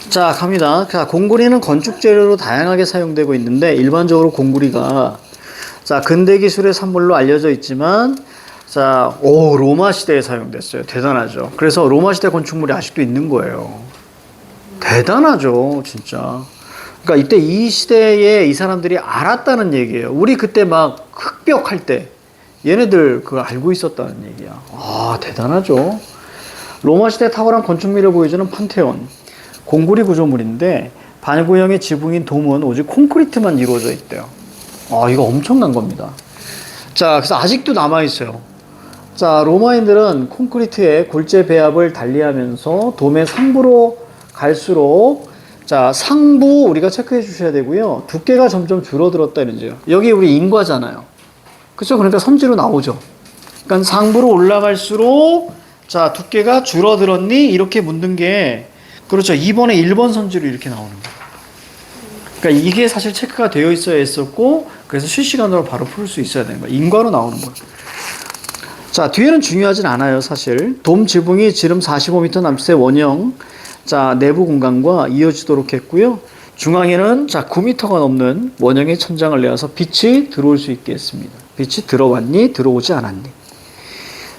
자, 갑니다. 자, 공구리는 건축 재료로 다양하게 사용되고 있는데 일반적으로 공구리가 자, 근대 기술의 산물로 알려져 있지만 자, 로마 시대에 사용됐어요. 대단하죠. 그래서 로마 시대 건축물이 아직도 있는 거예요. 대단하죠, 진짜. 그러니까 이때 이 시대에 이 사람들이 알았다는 얘기예요. 우리 그때 막 흑벽 할 때 얘네들 그거 알고 있었다는 얘기야. 아, 대단하죠. 로마 시대 탁월한 건축미를 보여주는 판테온. 공구리 구조물인데 반구형의 지붕인 돔은 오직 콘크리트만 이루어져 있대요. 아, 이거 엄청난 겁니다. 자, 그래서 아직도 남아있어요. 자, 로마인들은 콘크리트의 골재 배합을 달리하면서 돔의 상부로 갈수록 자, 상부 우리가 체크해 주셔야 되고요. 두께가 점점 줄어들었다 이러죠. 여기 우리 인과잖아요. 그렇죠? 그러니까 선지로 나오죠. 그러니까 상부로 올라갈수록 자, 두께가 줄어들었니? 이렇게 묻는 게 그렇죠. 2번에 1번 선지로 이렇게 나오는 거예요. 그러니까 이게 사실 체크가 되어 있어야 했었고 그래서 실시간으로 바로 풀 수 있어야 되는 거예요. 인과로 나오는 거예요. 자, 뒤에는 중요하진 않아요, 사실. 돔 지붕이 지름 45m 남짓의 원형 자, 내부 공간과 이어지도록 했고요. 중앙에는 자, 9m가 넘는 원형의 천장을 내어서 빛이 들어올 수 있게 했습니다. 빛이 들어왔니? 들어오지 않았니?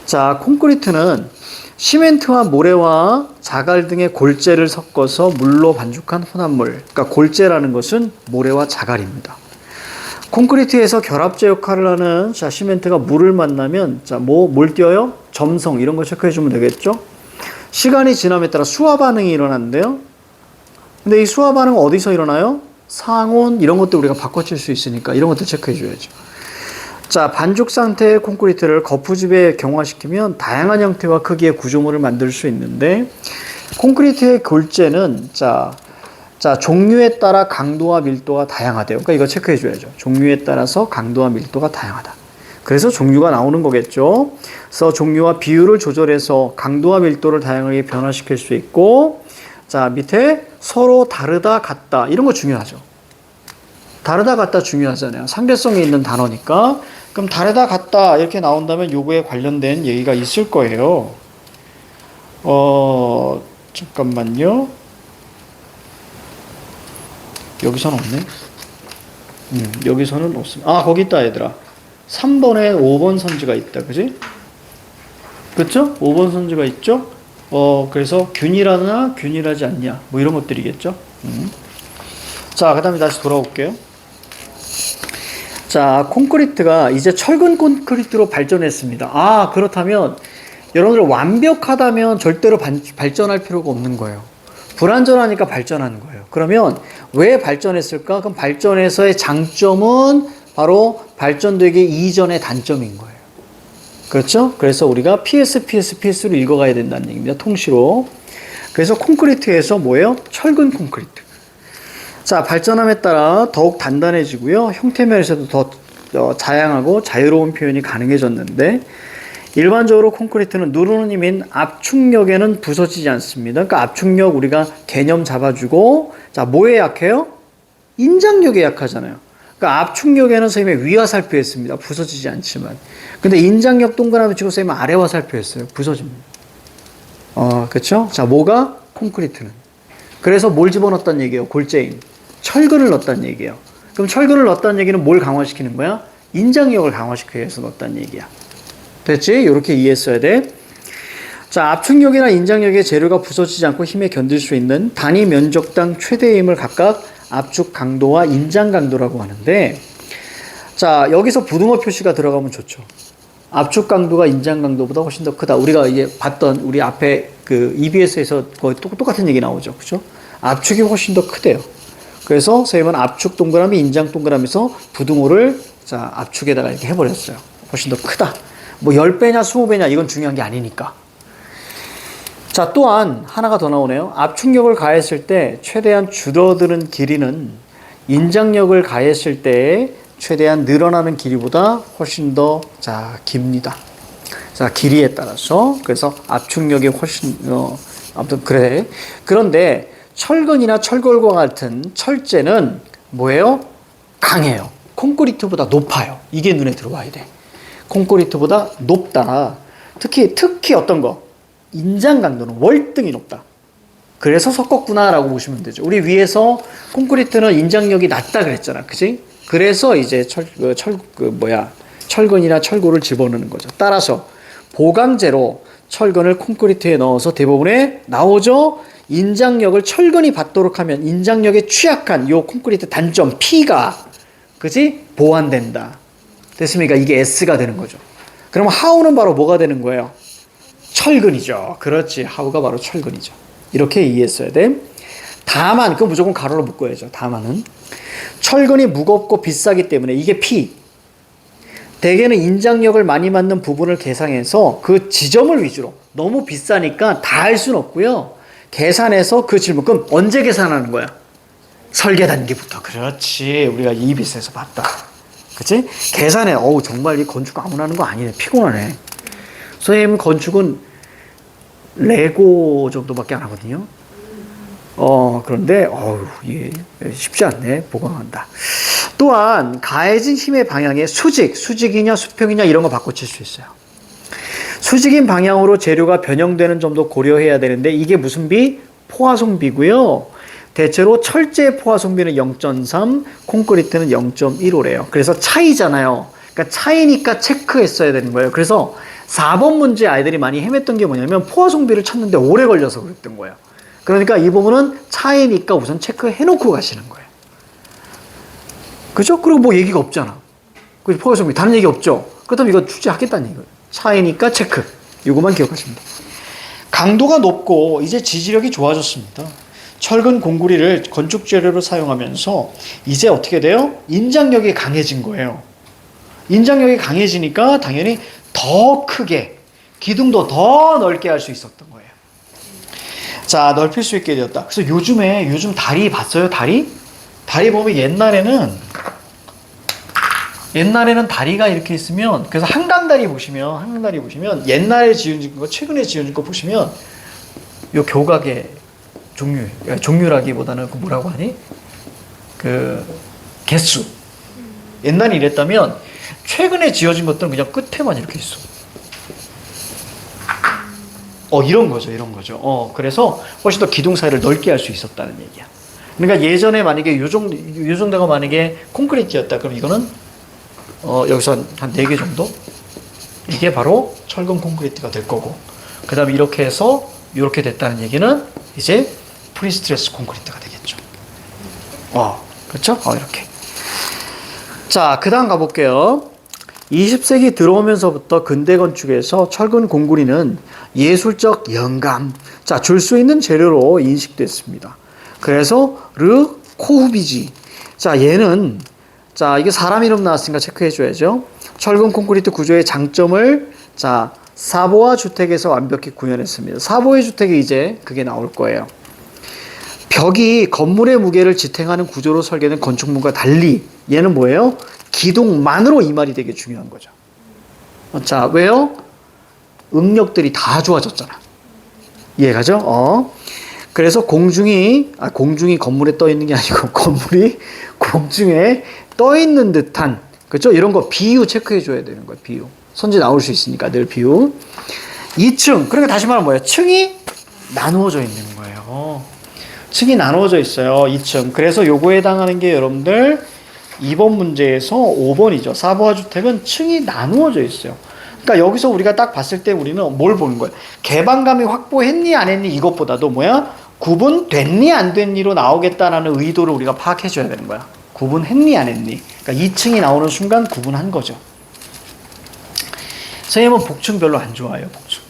자, 콘크리트는 시멘트와 모래와 자갈 등의 골재를 섞어서 물로 반죽한 혼합물. 그러니까 골재라는 것은 모래와 자갈입니다. 콘크리트에서 결합제 역할을 하는 자, 시멘트가 물을 만나면 자, 뭘 띄어요? 점성 이런 거 체크해 주면 되겠죠? 시간이 지남에 따라 수화 반응이 일어나는데요. 근데 이 수화 반응은 어디서 일어나요? 상온 이런 것도 우리가 바꿔칠 수 있으니까 이런 것도 체크해 줘야죠. 자, 반죽 상태의 콘크리트를 거푸집에 경화시키면 다양한 형태와 크기의 구조물을 만들 수 있는데 콘크리트의 골재는 자, 종류에 따라 강도와 밀도가 다양하대요. 그러니까 이거 체크해 줘야죠. 종류에 따라서 강도와 밀도가 다양하다. 그래서 종류가 나오는 거겠죠. 그래서 종류와 비율을 조절해서 강도와 밀도를 다양하게 변화시킬 수 있고 자, 밑에 서로 다르다 같다 이런 거 중요하죠. 다르다 같다 중요하잖아요. 상대성이 있는 단어니까. 그럼 다르다 같다 이렇게 나온다면 요거에 관련된 얘기가 있을 거예요. 잠깐만요. 여기서는 없네. 여기서는 없습니다. 아, 거기 있다 얘들아. 3번에 5번 선지가 있다. 그지? 그렇죠? 5번 선지가 있죠? 그래서 균일하나 균일하지 않냐 뭐 이런 것들이겠죠. 자, 그 다음에 다시 돌아올게요. 자, 콘크리트가 이제 철근 콘크리트로 발전했습니다. 아, 그렇다면 여러분들 완벽하다면 절대로 발전할 필요가 없는 거예요. 불완전하니까 발전하는 거예요. 그러면 왜 발전했을까? 그럼 발전에서의 장점은 바로 발전되기 이전의 단점인 거예요. 그렇죠? 그래서 우리가 PS로 읽어가야 된다는 얘기입니다. 통시로. 그래서 콘크리트에서 뭐예요? 철근 콘크리트. 자, 발전함에 따라 더욱 단단해지고요. 형태면에서도 더 다양하고 자유로운 표현이 가능해졌는데 일반적으로 콘크리트는 누르는 힘인 압축력에는 부서지지 않습니다. 그러니까 압축력 우리가 개념 잡아주고 자, 뭐에 약해요? 인장력에 약하잖아요. 그러니까 압축력에는 선생님이 위와 살표했습니다. 부서지지 않지만. 근데 인장력 동그라미 치고 선생님은 아래와 살표했어요. 부서집니다. 그렇죠? 자, 뭐가? 콘크리트는. 그래서 뭘 집어넣었다는 얘기예요? 골재인. 철근을 넣었다는 얘기예요. 그럼 철근을 넣었다는 얘기는 뭘 강화시키는 거야? 인장력을 강화시키기 위해서 넣었다는 얘기야. 됐지? 이렇게 이해했어야 돼. 자, 압축력이나 인장력의 재료가 부서지지 않고 힘에 견딜 수 있는 단위 면적당 최대 힘을 각각 압축 강도와 인장 강도라고 하는데 자, 여기서 부등호 표시가 들어가면 좋죠. 압축 강도가 인장 강도보다 훨씬 더 크다. 우리가 이제 봤던 우리 앞에 그 EBS에서 거의 똑같은 얘기 나오죠. 그죠? 압축이 훨씬 더 크대요. 그래서 선생님은 압축 동그라미, 인장 동그라미에서 부등호를 자, 압축에다가 이렇게 해버렸어요. 훨씬 더 크다. 뭐 10배냐 20배냐 이건 중요한 게 아니니까. 자, 또한 하나가 더 나오네요. 압축력을 가했을 때 최대한 줄어드는 길이는 인장력을 가했을 때 최대한 늘어나는 길이보다 훨씬 더 자, 깁니다. 자, 길이에 따라서. 그래서 압축력이 훨씬 아무튼 그래. 그런데 철근이나 철골과 같은 철재는 뭐예요? 강해요. 콘크리트보다 높아요. 이게 눈에 들어와야 돼. 콘크리트보다 높다. 특히 어떤 거? 인장 강도는 월등히 높다. 그래서 섞었구나라고 보시면 되죠. 우리 위에서 콘크리트는 인장력이 낮다 그랬잖아. 그지? 그래서 이제 철근이나 철골을 집어넣는 거죠. 따라서 보강제로 철근을 콘크리트에 넣어서 대부분에 나오죠. 인장력을 철근이 받도록 하면 인장력에 취약한 요 콘크리트 단점 P가 그지? 보완된다. 됐습니까? 이게 S가 되는 거죠. 그럼 하우는 바로 뭐가 되는 거예요? 철근이죠. 그렇지. 하우가 바로 철근이죠. 이렇게 이해했어야 돼. 다만, 그건 무조건 가로로 묶어야죠. 다만은 철근이 무겁고 비싸기 때문에 이게 P. 대개는 인장력을 많이 맞는 부분을 계산해서 그 지점을 위주로 너무 비싸니까 다 할 수는 없고요. 계산해서 그 질문. 그럼 언제 계산하는 거야? 설계 단계부터. 그렇지. 우리가 EBS에서 봤다. 그치? 계산해. 어우, 정말 이 건축 아무나 하는 거 아니네. 피곤하네. 선생님 건축은 레고 정도밖에 안 하거든요. 그런데, 예, 쉽지 않네. 보강한다. 또한, 가해진 힘의 방향에 수직이냐, 수평이냐, 이런 거 바꿔칠 수 있어요. 수직인 방향으로 재료가 변형되는 점도 고려해야 되는데, 이게 무슨 비? 포화송비고요. 대체로 철제 포화송비는 0.3, 콘크리트는 0.15래요. 그래서 차이잖아요. 그러니까 차이니까 체크했어야 되는 거예요. 그래서 4번 문제 아이들이 많이 헤맸던 게 뭐냐면 포화송비를 찾는데 오래 걸려서 그랬던 거예요. 그러니까 이 부분은 차이니까 우선 체크해놓고 가시는 거예요. 그죠? 그리고 뭐 얘기가 없잖아. 그 포화송비 다른 얘기 없죠? 그렇다면 이거 출제하겠다는 얘기예요. 차이니까 체크. 이거만 기억하시면 돼요. 강도가 높고 이제 지지력이 좋아졌습니다. 철근 공구리를 건축 재료로 사용하면서 이제 어떻게 돼요? 인장력이 강해진 거예요. 인장력이 강해지니까 당연히 더 크게 기둥도 더 넓게 할 수 있었던 거예요. 자, 넓힐 수 있게 되었다. 그래서 요즘 다리 봤어요? 다리 보면 옛날에는 다리가 이렇게 있으면, 그래서 한강다리 보시면 옛날에 지어진 거, 최근에 지어진 거 보시면 요 교각의 종류라기보다는 그 뭐라고 하니? 그 개수. 옛날에 이랬다면 최근에 지어진 것들은 그냥 끝에만 이렇게 있어. 이런 거죠. 그래서 훨씬 더 기둥 사이를 넓게 할 수 있었다는 얘기야. 그러니까 예전에 만약에 요 정도가 만약에 콘크리트였다. 그럼 이거는 여기서 한 4개 정도? 이게 바로 철근 콘크리트가 될 거고. 그 다음에 이렇게 해서 이렇게 됐다는 얘기는 이제 프리스트레스 콘크리트가 되겠죠. 그렇죠? 이렇게. 자, 그 다음 가볼게요. 20세기 들어오면서부터 근대 건축에서 철근 공구리는 예술적 영감, 줄 수 있는 재료로 인식됐습니다. 그래서 르 코후비지. 얘는 이게 사람 이름 나왔으니까 체크해줘야죠. 철근 콘크리트 구조의 장점을 사보아 주택에서 완벽히 구현했습니다. 사보의 주택이 이제 그게 나올 거예요. 벽이 건물의 무게를 지탱하는 구조로 설계된 건축물과 달리 얘는 뭐예요? 기둥만으로 이말이 되게 중요한 거죠. 왜요? 응력들이 다 좋아졌잖아. 이해가죠? 그래서 공중이 건물에 떠 있는 게 아니고 건물이 공중에 떠 있는 듯한, 그렇죠? 이런 거 비유 체크해 줘야 되는 거예요. 비유. 선지 나올 수 있으니까 늘 비유. 2층. 그러니까 다시 말하면 뭐예요? 층이 나누어져 있는 거예요. 층이 나누어져 있어요. 2층. 그래서 요거에 해당하는 게 여러분들 2번 문제에서 5번이죠. 사보아 주택은 층이 나누어져 있어요. 그러니까 여기서 우리가 딱 봤을 때 우리는 뭘 보는 거예요? 개방감이 확보했니 안 했니 이것보다도 구분됐니 안 됐니로 나오겠다라는 의도를 우리가 파악해 줘야 되는 거야. 구분했니 안 했니. 그러니까 2층이 나오는 순간 구분한 거죠. 선생님은 복층 별로 안 좋아해요. 복층.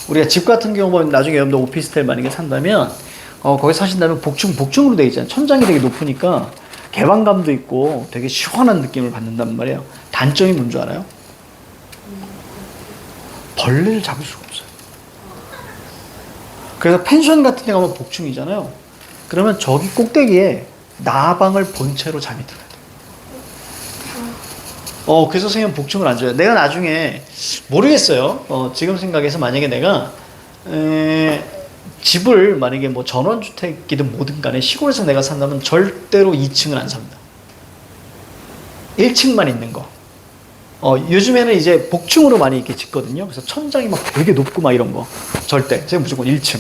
우리가 집 같은 경우 보면 나중에 여러분들 오피스텔 만약에 산다면 거기 사신다면 복층으로 돼 있잖아요. 천장이 되게 높으니까 개방감도 있고 되게 시원한 느낌을 받는단 말이에요. 단점이 뭔 줄 알아요? 벌레를 잡을 수가 없어요. 그래서 펜션 같은 데 가면 복층이잖아요. 그러면 저기 꼭대기에 나방을 본체로 잠이 들어야 돼요. 그래서 선생님 복층을 안 줘요. 내가 나중에 모르겠어요. 지금 생각해서 만약에 내가 집을 만약에 뭐 전원주택이든 뭐든 간에 시골에서 내가 산다면 절대로 2층을 안 삽니다. 1층만 있는 거. 요즘에는 이제 복층으로 많이 이렇게 짓거든요. 그래서 천장이 막 되게 높고 막 이런 거. 절대. 제가 무조건 1층.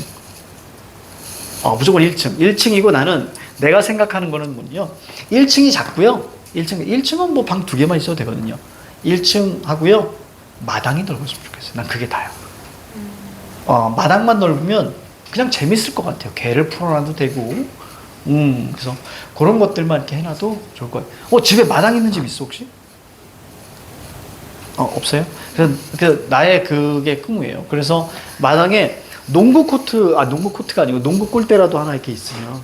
무조건 1층. 1층이고 나는 내가 생각하는 거는 뭐냐. 1층이 작고요. 1층은 뭐 방 2개만 있어도 되거든요. 1층 하고요. 마당이 넓었으면 좋겠어요. 난 그게 다요. 마당만 넓으면 그냥 재밌을 것 같아요. 개를 풀어놔도 되고. 그래서 그런 것들만 이렇게 해놔도 좋을 것 같아요. 집에 마당 있는 집 있어, 혹시? 없어요? 그래서 나의 그게 꿈이에요. 그래서 마당에 농구 코트가 아니고 농구 골대라도 하나 이렇게 있으면.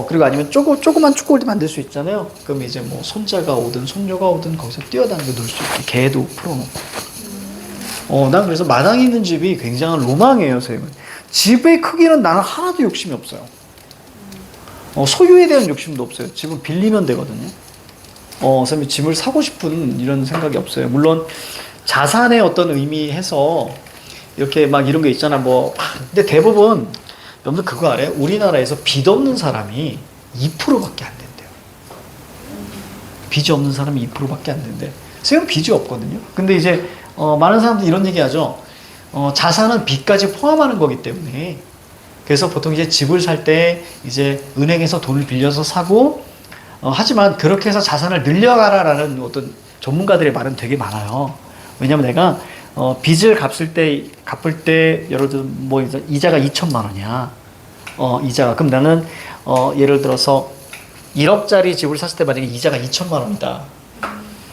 그리고 아니면 조그만 축구골대 만들 수 있잖아요. 그럼 이제 뭐 손자가 오든 손녀가 오든 거기서 뛰어다니고 놀 수 있게 개도 풀어놓고. 난 그래서 마당에 있는 집이 굉장한 로망이에요, 선생님. 집의 크기는 나는 하나도 욕심이 없어요. 소유에 대한 욕심도 없어요. 집은 빌리면 되거든요. 선생님 집을 사고 싶은 이런 생각이 없어요. 물론 자산의 어떤 의미해서 이렇게 막 이런 게 있잖아. 근데 대부분 여러분들 그거 알아요? 우리나라에서 빚 없는 사람이 2%밖에 안 된대요. 빚이 없는 사람이 2%밖에 안 된대. 선생님 빚이 없거든요. 근데 이제 많은 사람들이 이런 얘기하죠. 자산은 빚까지 포함하는 거기 때문에. 그래서 보통 이제 집을 살 때 이제 은행에서 돈을 빌려서 사고, 하지만 그렇게 해서 자산을 늘려가라라는 어떤 전문가들의 말은 되게 많아요. 왜냐면 내가 빚을 갚을 때 예를 들어 뭐 이자가 2천만 원이야. 이자가. 그럼 나는 예를 들어서 1억짜리 집을 샀을 때 만약에 이자가 2천만 원이다.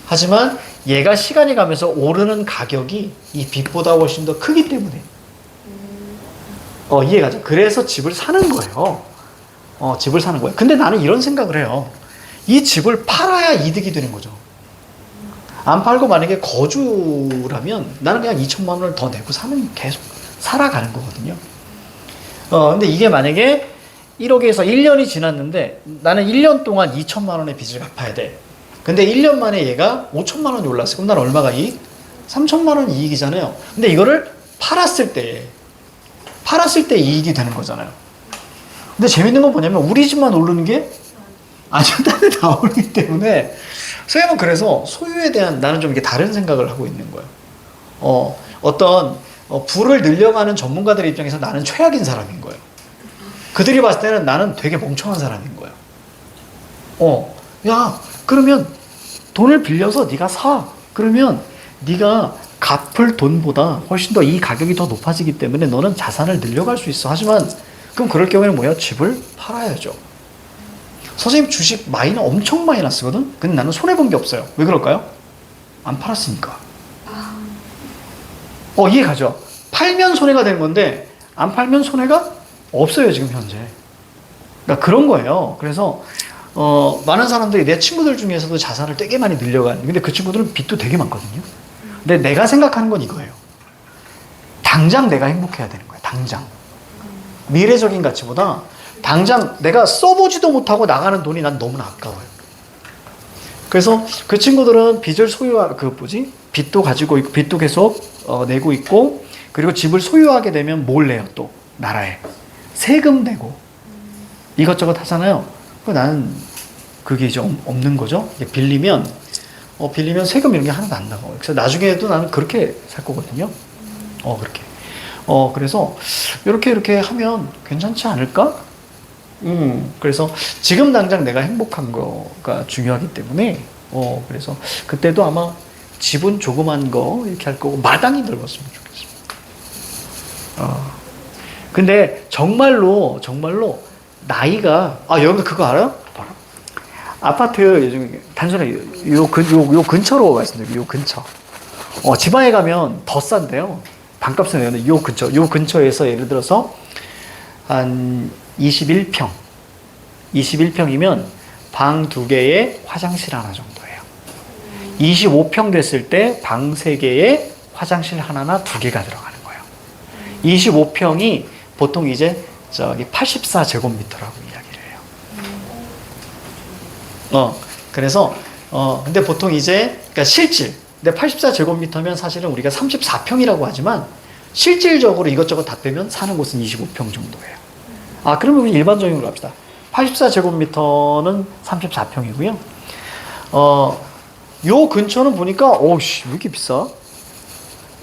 하지만 얘가 시간이 가면서 오르는 가격이 이 빚보다 훨씬 더 크기 때문에. 이해가죠? 그래서 집을 사는 거예요. 집을 사는 거예요. 근데 나는 이런 생각을 해요. 이 집을 팔아야 이득이 되는 거죠. 안 팔고 만약에 거주라면 나는 그냥 2천만 원을 더 내고 계속 살아가는 거거든요. 근데 이게 만약에 1억에서 1년이 지났는데 나는 1년 동안 2천만 원의 빚을 갚아야 돼. 근데 1년 만에 얘가 5천만 원이 올랐어. 그럼 난 얼마가 이익? 3천만 원 이익이잖아요. 근데 이거를 팔았을 때 이익이 되는 거잖아요. 근데 재밌는 건 뭐냐면 우리 집만 오르는 게 아주 딴 데 다 오르기 때문에 선생님은 그래서 소유에 대한 나는 좀 이게 다른 생각을 하고 있는 거예요. 어떤 부를 늘려가는 전문가들의 입장에서 나는 최악인 사람인 거예요. 그들이 봤을 때는 나는 되게 멍청한 사람인 거예요. 야, 그러면 돈을 빌려서 네가 사. 그러면 네가 갚을 돈보다 훨씬 더 이 가격이 더 높아지기 때문에 너는 자산을 늘려갈 수 있어. 하지만 그럼 그럴 경우에는 뭐야? 집을 팔아야죠. 선생님 주식 엄청 마이너스거든? 근데 나는 손해본 게 없어요. 왜 그럴까요? 안 팔았으니까. 이해가죠? 팔면 손해가 되는 건데 안 팔면 손해가 없어요, 지금 현재. 그러니까 그런 거예요. 그래서 많은 사람들이 내 친구들 중에서도 자산을 되게 많이 늘려간, 근데 그 친구들은 빚도 되게 많거든요. 근데 내가 생각하는 건 이거예요. 당장 내가 행복해야 되는 거예요. 당장. 미래적인 가치보다 당장 내가 써보지도 못하고 나가는 돈이 난 너무나 아까워요. 그래서 그 친구들은 빚을 빚도 가지고 있고, 빚도 계속 내고 있고, 그리고 집을 소유하게 되면 뭘 내요 또? 나라에. 세금 내고. 이것저것 하잖아요. 나는 그게 이제 없는 거죠. 빌리면 세금 이런 게 하나도 안 나가요. 그래서 나중에도 나는 그렇게 살 거거든요. 그렇게. 그래서 이렇게 하면 괜찮지 않을까? 그래서 지금 당장 내가 행복한 거가 중요하기 때문에, 그래서 그때도 아마 집은 조그만 거 이렇게 할 거고, 마당이 넓었으면 좋겠습니다. 근데 정말로 나이가, 여러분들 그거 알아요? 아파트 요즘 단순하게 요 근처로 말씀드릴게요. 요 근처. 지방에 가면 더 싼데요. 반값은 내는데 요 근처에서 예를 들어서 한 21평이면 방 2개에 화장실 하나 정도예요. 25평 됐을 때 방 3개에 화장실 하나나 2개가 들어가는 거예요. 25평이 보통 이제 84제곱미터라고 이야기를 해요. 그래서 근데 보통 그러니까 실질. 근데 84제곱미터면 사실은 우리가 34평이라고 하지만 실질적으로 이것저것 다 빼면 사는 곳은 25평 정도예요. 그러면 우리 일반적인 걸로 합시다. 84제곱미터는 34평이고요. 요 근처는 보니까 왜 이렇게 비싸?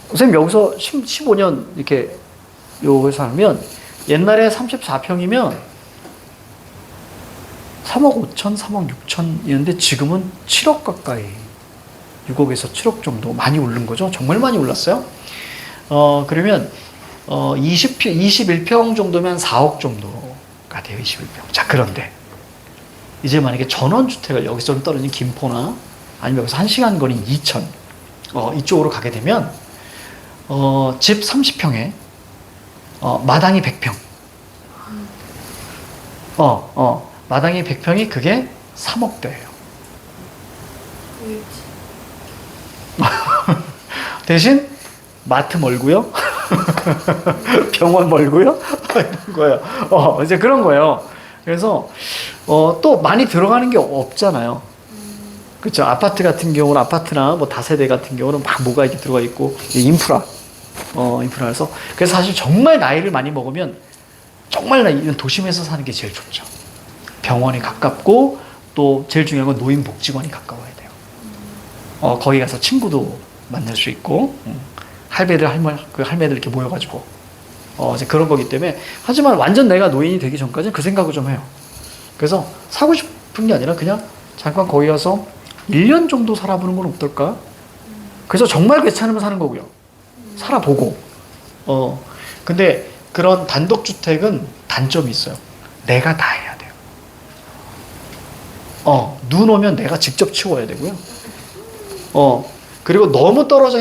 선생님 여기서 15년 이렇게 요거 살면 옛날에 34평이면 3억 5천, 3억 6천이었는데 지금은 7억 가까이 6억에서 7억 정도 많이 오른 거죠. 정말 많이 올랐어요. 그러면 21평 정도면 4억 정도가 돼요. 21평. 자, 그런데 이제 만약에 전원주택을 여기서 좀 떨어진 김포나 아니면 여기서 1시간 거리인 이천 이쪽으로 가게 되면 집 30평에 마당이 100평. 마당이 100평이 그게 3억대예요. 대신 마트 멀고요. 병원 멀고요. 이런 거예요. 이제 그런 거예요. 그래서 또 많이 들어가는 게 없잖아요. 그렇죠. 아파트 같은 경우는 아파트나 뭐 다세대 같은 경우는 막 뭐가 이렇게 들어가 있고 인프라에서 그래서 사실 정말 나이를 많이 먹으면 정말 이런 도심에서 사는 게 제일 좋죠. 병원이 가깝고 또 제일 중요한 건 노인복지관이 가까워야 돼요. 거기 가서 친구도 만날 수 있고 할매들 이렇게 모여가지고 이제 그런 거기 때문에 하지만 완전 내가 노인이 되기 전까지는 그 생각을 좀 해요. 그래서 사고 싶은 게 아니라 그냥 잠깐 거기 가서 1년 정도 살아보는 건 어떨까? 그래서 정말 괜찮으면 사는 거고요. 살아보고. 근데 그런 단독주택은 단점이 있어요. 내가 다 해야 돼요. 눈 오면 내가 직접 치워야 되고요. 그리고 너무 떨어져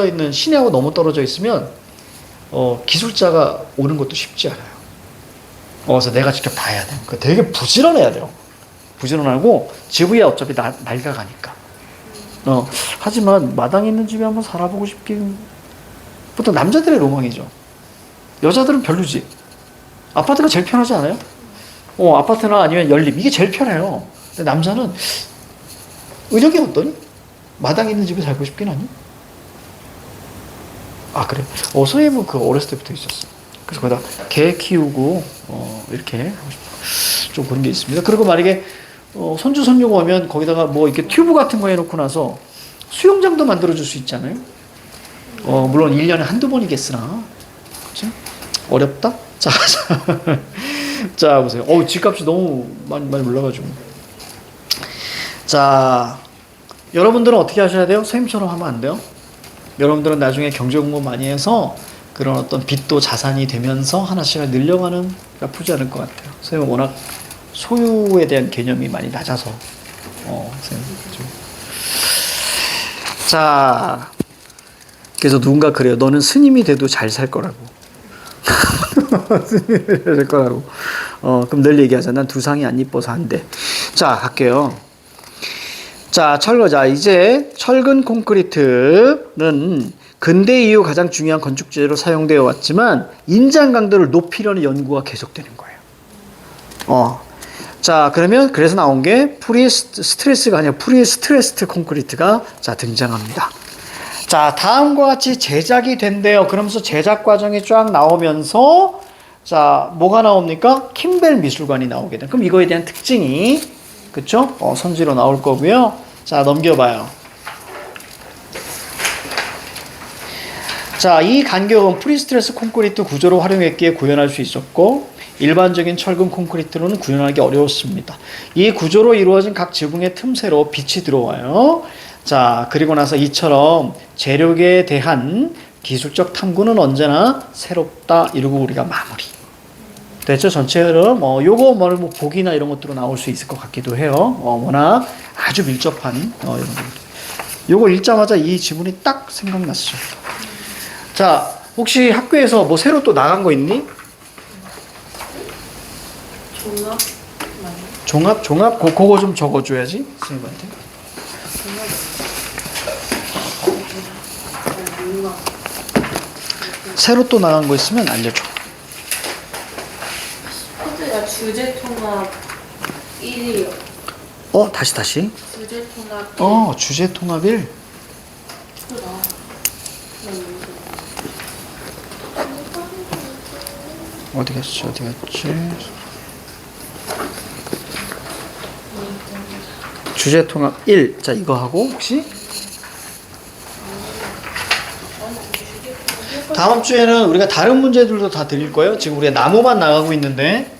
있는 시내하고 너무 떨어져 있으면 기술자가 오는 것도 쉽지 않아요. 그래서 내가 직접 다 해야 돼요. 되게 부지런해야 돼요. 부지런하고 집이 어차피 낡아가니까. 하지만 마당 있는 집에 한번 살아보고 싶긴. 보통 남자들의 로망이죠. 여자들은 별로지. 아파트가 제일 편하지 않아요? 아파트나 아니면 연립 이게 제일 편해요. 근데 남자는 의력이 어떠니? 마당 있는 집에 살고 싶긴 하니? 그래. 선생님은 어렸을 때부터 있었어. 그래서 거기다 개 키우고 이렇게 하고 싶어. 좀 그런 게 있습니다. 그리고 만약에 손주 손녀가 오면 거기다가 뭐 이렇게 튜브 같은 거 해놓고 나서 수영장도 만들어줄 수 있잖아요. 물론 1년에 한두 번이겠으나 그렇죠? 어렵다? 자 보세요. 집값이 너무 많이 올라가지고. 자, 여러분들은 어떻게 하셔야 돼요? 선생님처럼 하면 안 돼요. 여러분들은 나중에 경제 공부 많이 해서 그런 어떤 빚도 자산이 되면서 하나씩 늘려가는 나쁘지 않을 것 같아요. 선생님은 워낙 소유에 대한 개념이 많이 낮아서. 자, 그래서 누군가 그래요. 너는 스님이 돼도 잘 살 거라고. 스님이 될 거라고. 그럼 늘 얘기하자. 난 두상이 안 이뻐서 안 돼. 자, 갈게요. 자, 이제 철근 콘크리트는 근대 이후 가장 중요한 건축 재료로 사용되어 왔지만 인장 강도를 높이려는 연구가 계속되는 거예요. 자, 그러면 그래서 나온 게 프리스트레스가 아니라 프리스트레스트 콘크리트가 등장합니다. 자, 다음과 같이 제작이 된대요. 그러면서 제작 과정이 쫙 나오면서 자, 뭐가 나옵니까? 킴벨 미술관이 나오게 돼요. 그럼 이거에 대한 특징이 그쵸? 선지로 나올 거고요. 자, 넘겨봐요. 자, 이 간격은 프리스트레스 콘크리트 구조로 활용했기에 구현할 수 있었고 일반적인 철근 콘크리트로는 구현하기 어려웠습니다. 이 구조로 이루어진 각 지붕의 틈새로 빛이 들어와요. 자, 그리고 나서 이처럼 재료에 대한 기술적 탐구는 언제나 새롭다. 이러고 우리가 마무리. 됐죠? 전체 흐름. 요거 뭐 보기나 이런 것들로 나올 수 있을 것 같기도 해요. 워낙 아주 밀접한 이런 거. 요거 읽자마자 이 지문이 딱 생각났어요. 자, 혹시 학교에서 뭐 새로 또 나간 거 있니? 종합? 그거 좀 적어줘야지 선생님한테. 새로 또 나간 거 있으면 알려줘. 코드가 주제통합 1이요. 다시. 주제통합 1. 주제통합 1. 어디 갔지? 주제통합 1. 자, 이거 하고 혹시 다음 주에는 우리가 다른 문제들도 다 드릴 거예요. 지금 우리가 나무만 나가고 있는데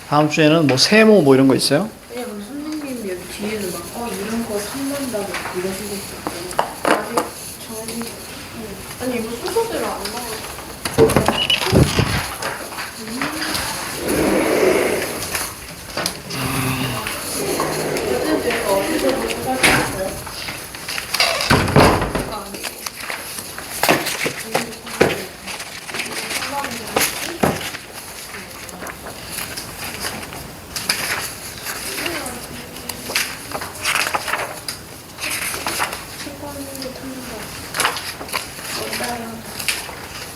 다음 주에는 뭐 세모 뭐 이런 거 있어요? 왜냐면 선생님이 여기 뒤에는 막 이런 거 삼는다고 이러시고 있었어요. 아직 저희 아니 이거 순서대로 안 나와. 어쨌든 내가 어디서 무슨 말했어요?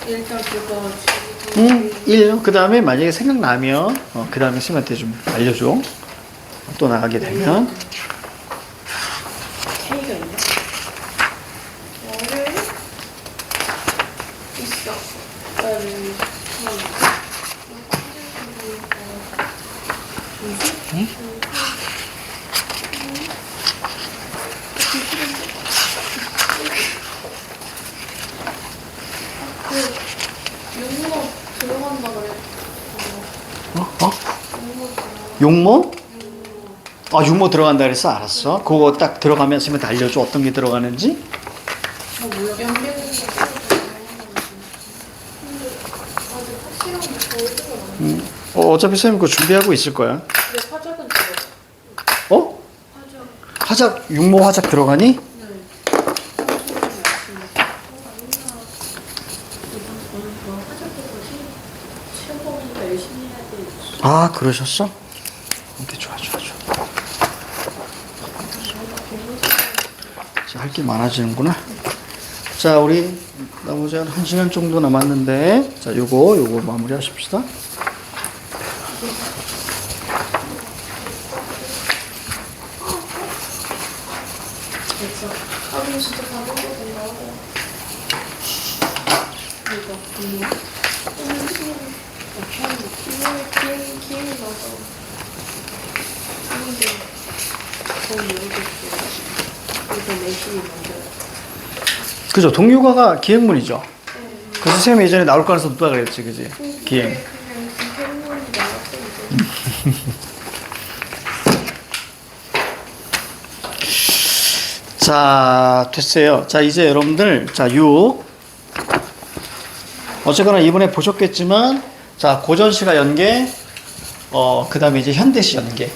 일단 그거 1. 그 다음에 만약에 생각나면 그 다음에 쌤한테 좀 알려줘. 또 나가게 되면. K가 있나? 월요일? 있어. 나는 육모 들어간다 그랬어. 용모? 아, 육모 들어간다 그랬어? 알았어. 그거 딱 들어가면 쌤한테 알려줘. 어떤 게 들어가는지. 저 몰라. 연계는 아직 확실한 거 보여주면 어차피 쌤 그거 준비하고 있을 거야. 근데 화작은 들어. 어? 화작. 화작, 육모 화작 들어가니? 네. 시험보니까 열심히 해야 돼. 아, 그러셨어? 오케이, 좋아, 좋아, 좋아. 할 게 많아지는구나. 자, 우리 나머지 한 1시간 정도 남았는데, 자, 요거 마무리 하십시다. 됐어. 하긴 진짜 바보거든 나오고. 이거 분노. 기운이 나서. 근데 더 모르겠어요. 이거 내시 만들어. 그죠? 동요가가 기행문이죠? 그래서 쌤이 예전에 나올 가능성 높다 그랬지, 그지? 기행. 그냥 팬분이 나왔어 이제. 자, 됐어요. 자, 이제 여러분들, 자, 6. 어쨌거나 이번에 보셨겠지만, 자, 고전시가 연계, 그 다음에 이제 현대시 연계.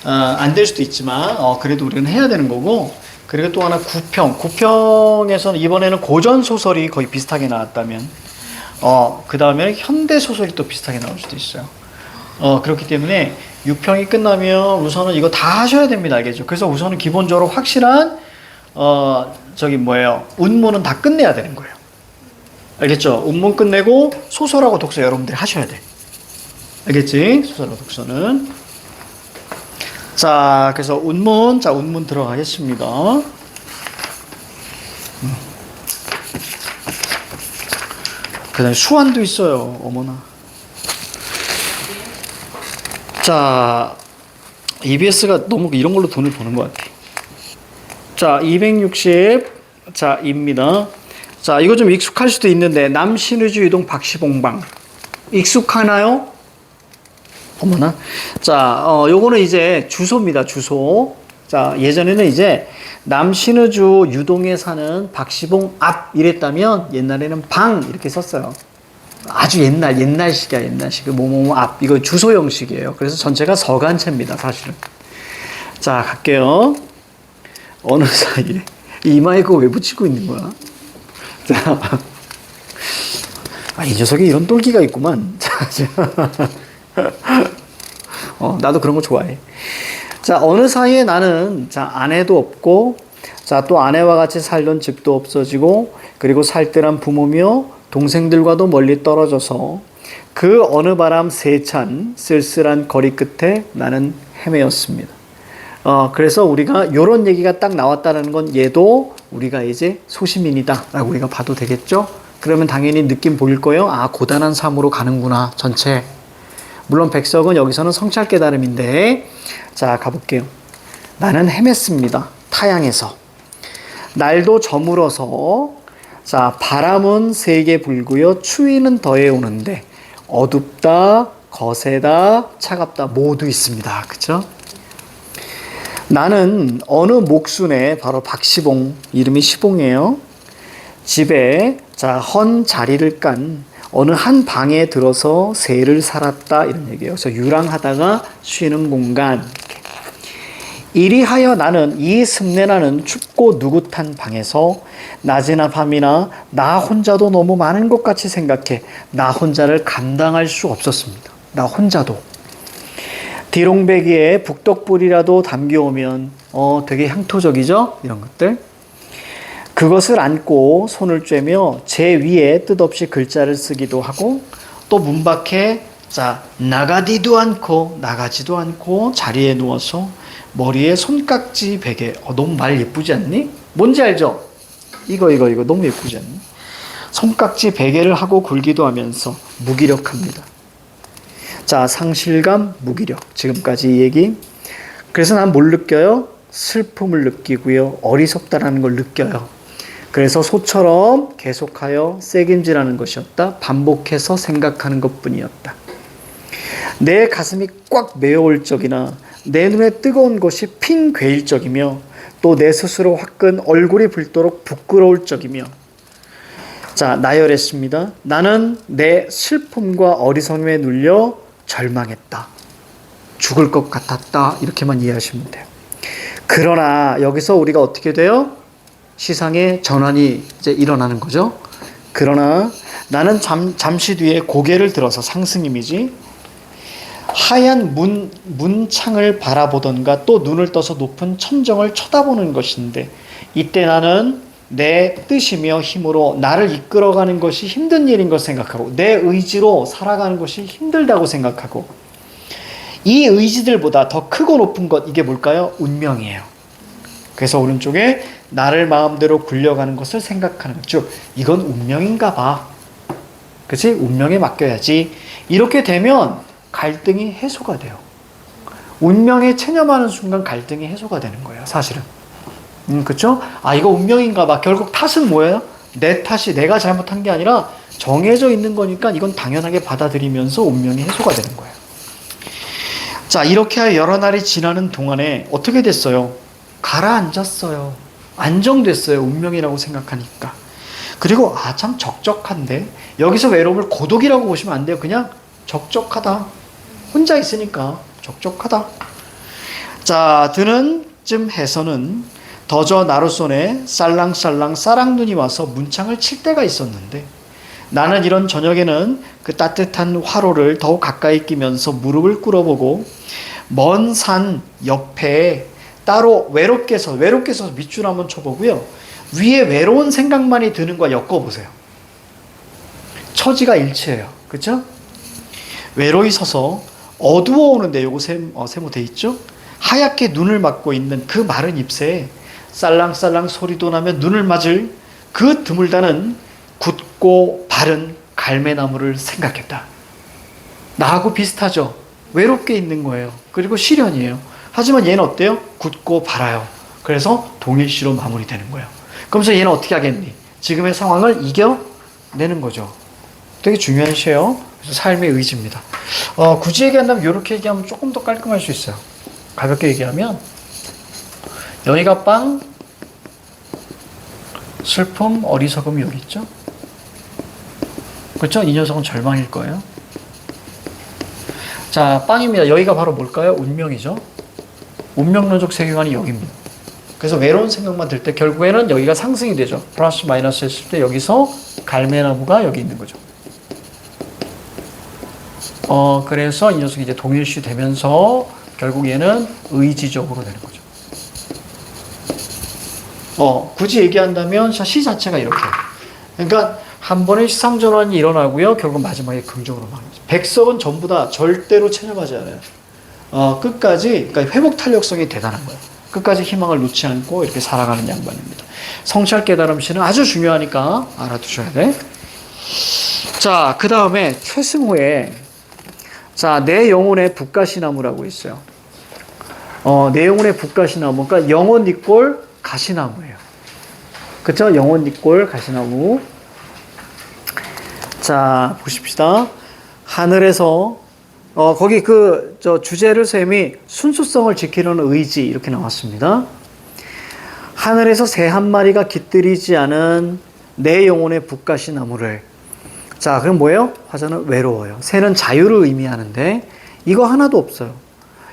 안 될 수도 있지만, 그래도 우리는 해야 되는 거고, 그리고 또 하나 구평. 구평에서는 이번에는 고전소설이 거의 비슷하게 나왔다면, 그 다음에 현대소설이 또 비슷하게 나올 수도 있어요. 그렇기 때문에 6평이 끝나면 우선은 이거 다 하셔야 됩니다. 알겠죠? 그래서 우선은 기본적으로 확실한 운문은 다 끝내야 되는 거예요. 알겠죠? 운문 끝내고 소설하고 독서 여러분들이 하셔야 돼. 알겠지? 소설하고 독서는. 자, 그래서 운문 들어가겠습니다. 그 다음에 수완도 있어요. 어머나. 자, EBS가 너무 이런 걸로 돈을 버는 것 같아. 자, 260. 자, 입니다. 자, 이거 좀 익숙할 수도 있는데, 남신의주 유동 박시봉방. 익숙하나요? 어머나. 자, 요거는 이제 주소입니다, 주소. 자, 예전에는 이제 남신의주 유동에 사는 박시봉 앞 이랬다면, 옛날에는 방 이렇게 썼어요. 아주 옛날식이야, 옛날식. 뭐뭐 앞. 이거 주소 형식이에요. 그래서 전체가 서간체입니다, 사실은. 자, 갈게요. 어느 사이에. 이마에 그거 왜 붙이고 있는 거야? 자. 이 녀석이 이런 똘끼가 있구만. 자, 나도 그런 거 좋아해. 자, 어느 사이에 나는, 자, 아내도 없고, 자, 또 아내와 같이 살던 집도 없어지고, 그리고 살뜰한 부모며 동생들과도 멀리 떨어져서 그 어느 바람 세찬 쓸쓸한 거리 끝에 나는 헤매었습니다. 그래서 우리가 요런 얘기가 딱 나왔다는 건 얘도 우리가 이제 소시민이다 라고 우리가 봐도 되겠죠? 그러면 당연히 느낌 보일 거예요. 아, 고단한 삶으로 가는구나, 전체. 물론 백석은 여기서는 성찰 깨달음인데, 자, 가볼게요. 나는 헤맸습니다. 타양에서. 날도 저물어서 자, 바람은 세게 불고요. 추위는 더해 오는데 어둡다, 거세다, 차갑다 모두 있습니다. 그죠? 나는 어느 목순에 바로 박시봉, 이름이 시봉이에요. 집에 헌 자리를 깐 어느 한 방에 들어서 새를 살았다 이런 얘기예요. 그래서 유랑하다가 쉬는 공간. 이리하여 나는 이 습내나는 춥고 누긋한 방에서 낮이나 밤이나 나 혼자도 너무 많은 것 같이 생각해 나 혼자를 감당할 수 없었습니다. 나 혼자도. 디롱배기에 북덕불이라도 담겨오면 되게 향토적이죠? 이런 것들. 그것을 안고 손을 쬐며 제 위에 뜻없이 글자를 쓰기도 하고 또 문 밖에 나가지도 않고 자리에 누워서 머리에 손깍지 베개. 너무 말 예쁘지 않니? 뭔지 알죠? 이거 너무 예쁘지 않니? 손깍지 베개를 하고 굴기도 하면서 무기력합니다. 상실감, 무기력. 지금까지 이 얘기. 그래서 난 뭘 느껴요? 슬픔을 느끼고요. 어리석다라는 걸 느껴요. 그래서 소처럼 계속하여 새김질하는 것이었다. 반복해서 생각하는 것뿐이었다. 내 가슴이 꽉 메어올 적이나 내 눈에 뜨거운 것이 핑 괴일 적이며 또 내 스스로 화끈 얼굴이 붉도록 부끄러울 적이며 나열했습니다. 나는 내 슬픔과 어리석음에 눌려 절망했다. 죽을 것 같았다. 이렇게만 이해하시면 돼요. 그러나 여기서 우리가 어떻게 돼요? 시상의 전환이 이제 일어나는 거죠. 그러나 나는 잠시 뒤에 고개를 들어서 상승임이지 하얀 문창을 바라보던가 또 눈을 떠서 높은 천정을 쳐다보는 것인데 이때 나는 내 뜻이며 힘으로 나를 이끌어가는 것이 힘든 일인 걸 생각하고 내 의지로 살아가는 것이 힘들다고 생각하고 이 의지들보다 더 크고 높은 것 이게 뭘까요? 운명이에요. 그래서 오른쪽에 나를 마음대로 굴려가는 것을 생각하는 것. 즉 이건 운명인가 봐. 그치? 운명에 맡겨야지. 이렇게 되면 갈등이 해소가 돼요. 운명에 체념하는 순간 갈등이 해소가 되는 거예요. 사실은. 그쵸? 이거 운명인가 봐. 결국 탓은 뭐예요? 내 탓이 내가 잘못한 게 아니라 정해져 있는 거니까 이건 당연하게 받아들이면서 운명이 해소가 되는 거예요. 이렇게 여러 날이 지나는 동안에 어떻게 됐어요? 가라앉았어요. 안정됐어요. 운명이라고 생각하니까. 그리고 참 적적한데 여기서 외로움을 고독이라고 보시면 안 돼요. 그냥 적적하다. 혼자 있으니까 적적하다. 드는 쯤 해서는 더저 나룻손에 살랑살랑 싸랑눈이 와서 문창을 칠 때가 있었는데 나는 이런 저녁에는 그 따뜻한 화로를 더욱 가까이 끼면서 무릎을 꿇어보고 먼 산 옆에 따로 외롭게 서서 밑줄 한번 쳐보고요. 위에 외로운 생각만이 드는 거 엮어보세요. 처지가 일치해요. 그렇죠? 외로이 서서 어두워 오는데 요거 세모 돼 있죠? 하얗게 눈을 맞고 있는 그 마른 잎새에 살랑살랑 소리도 나며 눈을 맞을 그 드물다는 굳고 바른 갈매나무를 생각했다. 나하고 비슷하죠? 외롭게 있는 거예요. 그리고 시련이에요. 하지만 얘는 어때요? 굳고 발아요. 그래서 동일시로 마무리되는 거예요. 그러면서 얘는 어떻게 하겠니? 지금의 상황을 이겨내는 거죠. 되게 중요한 시예요. 그래서 삶의 의지입니다. 굳이 얘기한다면 이렇게 얘기하면 조금 더 깔끔할 수 있어요. 가볍게 얘기하면 여기가 빵, 슬픔, 어리석음 여기 있죠? 그렇죠? 이 녀석은 절망일 거예요. 빵입니다. 여기가 바로 뭘까요? 운명이죠. 운명론적 세계관이 여기입니다. 그래서 외로운 생각만 들 때 결국에는 여기가 상승이 되죠. 플러스 마이너스 했을 때 여기서 갈매나무가 여기 있는 거죠. 그래서 이 녀석이 이제 동일시 되면서 결국 얘는 의지적으로 되는 거죠. 굳이 얘기한다면 시 자체가 이렇게. 그러니까 한 번에 시상전환이 일어나고요. 결국 마지막에 긍정으로 나옵니다. 백석은 전부 다 절대로 체념하지 않아요. 끝까지, 그러니까 회복 탄력성이 대단한 거예요. 끝까지 희망을 놓지 않고 이렇게 살아가는 양반입니다. 성찰 깨달음시는 아주 중요하니까 알아두셔야 돼. 그 다음에 최승호의 내 영혼의 북가시나무라고 있어요. 내 영혼의 북가시나무. 그러니까 영혼 이꼴 가시나무예요. 그쵸? 영혼잎골 가시나무. 자, 보십시다. 하늘에서, 거기 주제를 쌤이 순수성을 지키려는 의지, 이렇게 나왔습니다. 하늘에서 새 한 마리가 깃들이지 않은 내 영혼의 북가시나무를. 자, 그럼 뭐예요? 화자는 외로워요. 새는 자유를 의미하는데, 이거 하나도 없어요.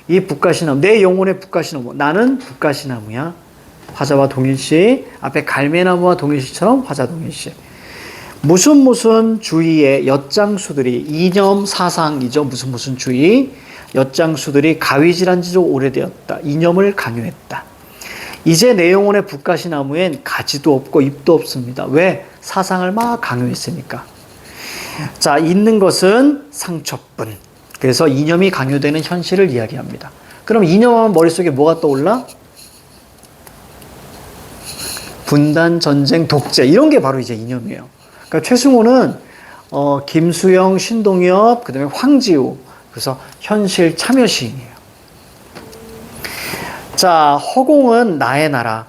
이 북가시나무, 내 영혼의 북가시나무. 나는 북가시나무야. 화자와 동일시. 앞에 갈매나무와 동일시처럼 화자 동일시. 무슨 주의의 엿장수들이, 이념 사상이죠. 무슨 주의. 엿장수들이 가위질한 지 좀 오래되었다. 이념을 강요했다. 이제 내 영혼의 북가시나무엔 가지도 없고 잎도 없습니다. 왜? 사상을 막 강요했으니까. 자, 있는 것은 상처뿐. 그래서 이념이 강요되는 현실을 이야기합니다. 그럼 이념하면 머릿속에 뭐가 떠올라? 분단, 전쟁, 독재, 이런 게 바로 이제 이념이에요. 그러니까 최승호는 김수영, 신동엽, 그 다음에 황지우, 그래서 현실 참여 시인이에요. 자, 허공은 나의 나라.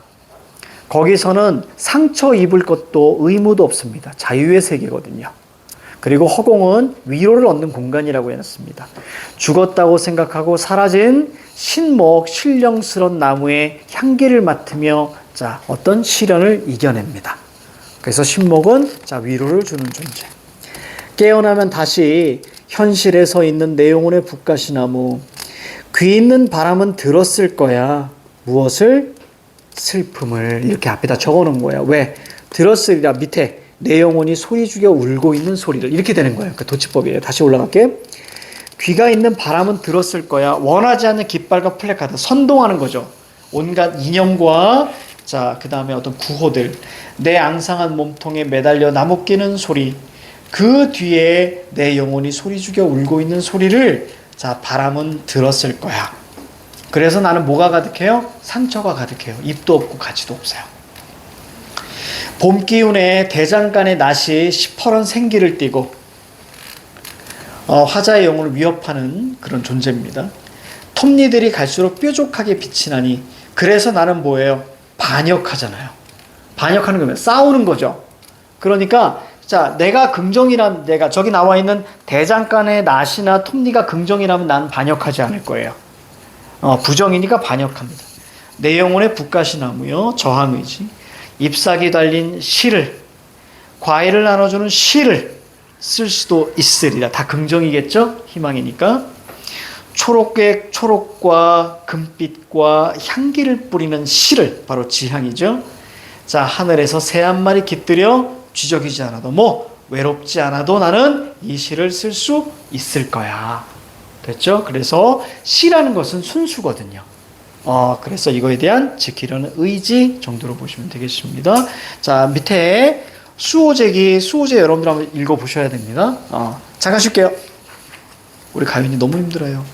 거기서는 상처 입을 것도 의무도 없습니다. 자유의 세계거든요. 그리고 허공은 위로를 얻는 공간이라고 해놨습니다. 죽었다고 생각하고 사라진 신목, 신령스런 나무의 향기를 맡으며 자, 어떤 시련을 이겨냅니다. 그래서 신목은 자, 위로를 주는 존재. 깨어나면 다시 현실에 서 있는 내 영혼의 북가시나무. 귀 있는 바람은 들었을 거야. 무엇을? 슬픔을. 이렇게 앞에다 적어놓은 거야. 왜? 들었으리라. 밑에 내 영혼이 소리 죽여 울고 있는 소리를. 이렇게 되는 거예요. 그 도치법이에요. 다시 올라갈게. 귀가 있는 바람은 들었을 거야. 원하지 않는 깃발과 플래카드. 선동하는 거죠. 온갖 이념과 자, 그 다음에 어떤 구호들. 내 앙상한 몸통에 매달려 나무끼는 소리. 그 뒤에 내 영혼이 소리 죽여 울고 있는 소리를 자, 바람은 들었을 거야. 그래서 나는 뭐가 가득해요? 상처가 가득해요. 잎도 없고 가지도 없어요. 봄 기운에 대장간의 낫이 시퍼런 생기를 띠고 화자의 영혼을 위협하는 그런 존재입니다. 톱니들이 갈수록 뾰족하게 빛이 나니 그래서 나는 뭐예요? 반역하잖아요. 반역하는 거면 싸우는 거죠. 그러니까 자, 내가 긍정이라면 내가 저기 나와 있는 대장간의 낫이나 톱니가 긍정이라면 나는 반역하지 않을 거예요. 부정이니까 반역합니다. 내 영혼의 북가시나무요. 저항의지. 잎사귀 달린 실을 과일을 나눠주는 실을 쓸 수도 있으리라. 다 긍정이겠죠? 희망이니까. 초록과 금빛과 향기를 뿌리는 실을 바로 지향이죠. 자, 하늘에서 새 한 마리 깃들여 쥐적이지 않아도 외롭지 않아도 나는 이 시를 쓸 수 있을 거야. 됐죠? 그래서 시라는 것은 순수거든요. 그래서 이거에 대한 지키려는 의지 정도로 보시면 되겠습니다. 자, 밑에 수호제 여러분들 한번 읽어보셔야 됩니다. 잠깐 쉴게요. 우리 가윤이 너무 힘들어요.